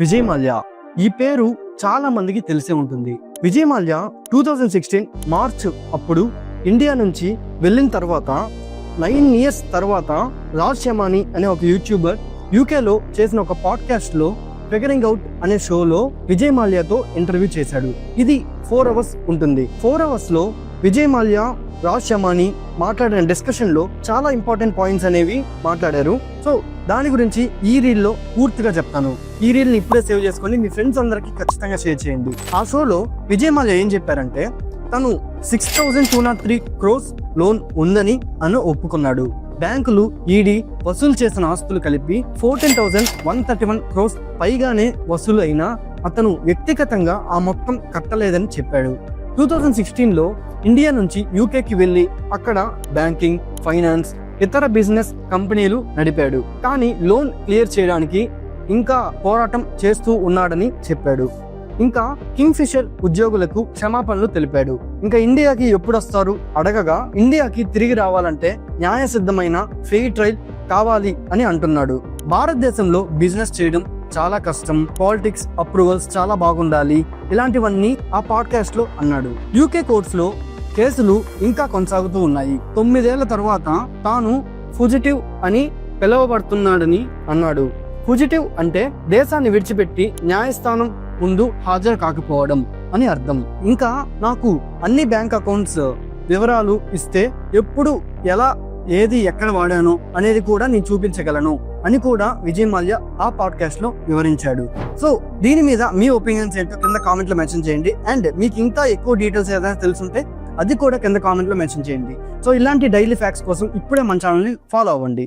విజయ్ మాల్యా ఈ పేరు చాలా మందికి తెలిసే ఉంటుంది. విజయ్ మాల్యా 2016 మార్చ్ అప్పుడు ఇండియా నుంచి వెళ్ళిన తర్వాత 9 years తర్వాత రాజ్ శమాని అనే ఒక యూట్యూబర్ యూకేలో చేసిన ఒక పాడ్కాస్ట్ లో ఫిగరింగ్ అవుట్ అనే షోలో విజయ్ మాల్యాతో ఇంటర్వ్యూ చేశాడు. ఇది 4 hours ఉంటుంది. 4 hours లో విజయ్ మాల్యా, రాజ్ శమాని మాట్లాడిన డిస్కషన్ లో చాలా ఇంపార్టెంట్ పాయింట్స్ అనేవి మాట్లాడారు. సో దాని గురించి ఈ రీల్ లో పూర్తిగా చెప్తాను. ఈ రీల్ ని ఇప్పుడే సేవ్ చేసుకొని మీ ఫ్రెండ్స్ అందరికి ఖచ్చితంగా షేర్ చేయండి. ఆ షోలో విజయ్ మాల్యా ఏం చెప్పారంటే, తను 6,203 crores లోన్ ఉందని ఒప్పుకున్నాడు. బ్యాంకులు ఈడీ వసూలు చేసిన ఆస్తులు కలిపి 14,131 crores పైగానే వసూలు అయినా అతను వ్యక్తిగతంగా ఆ మొత్తం కట్టలేదని చెప్పాడు. 2016లో ఇండియా నుంచి యూకేకి వెళ్ళి అక్కడ బ్యాంకింగ్, ఫైనాన్స్, ఇతర బిజినెస్ కంపెనీలు నడిపాడు. కానీ లోన్ క్లియర్ చేయడానికి ఇంకా పోరాటం చేస్తూ ఉన్నాడని చెప్పాడు. ఇంకా కింగ్ ఫిషర్ ఉద్యోగులకు క్షమాపణలు తెలిపాడు. ఇంకా ఇండియాకి ఎప్పుడు వస్తారు అడగగా, ఇండియాకి తిరిగి రావాలంటే న్యాయసిద్ధమైన ఫెయిర్ ట్రయల్ కావాలి అని అంటున్నాడు. భారతదేశంలో బిజినెస్ చేయడం చాలా కష్టం, పాలిటిక్స్ అప్రూవల్స్ చాలా బాగుండాలి, ఇలాంటివన్నీ ఆ పాడ్కాస్ట్ లో అన్నాడు. యూకే కోర్ట్స్ లో కేసులు ఇంకా కొనసాగుతూ ఉన్నాయి. 9 ఏళ్ల తర్వాత తాను ఫుజిటివ్ అని పిలువబడుతున్నాడని అన్నాడు. ఫుజిటివ్ అంటే దేశాన్ని విడిచిపెట్టి న్యాయస్థానం ముందు హాజరు కాకపోవడం అని అర్థం. ఇంకా నాకు అన్ని బ్యాంక్ అకౌంట్స్ వివరాలు ఇస్తే ఎప్పుడు ఎలా ఏది ఎక్కడ వాడానో అనేది కూడా నేను చూపించగలను అని కూడా విజయ్ మాల్యా ఆ పాడ్కాస్ట్ లో వివరించాడు. సో దీని మీద మీ ఒపీనియన్స్ ఏంటో కింద కామెంట్ లో మెన్షన్ చేయండి. అండ్ మీకు ఇంకా ఎక్కువ డీటెయిల్స్ ఏదైనా తెలుసుంటే అది కూడా కింద కామెంట్ లో మెన్షన్ చేయండి. సో ఇలాంటి డైలీ ఫ్యాక్ట్స్ కోసం ఇప్పుడే మన ఛానల్ ని ఫాలో అవ్వండి.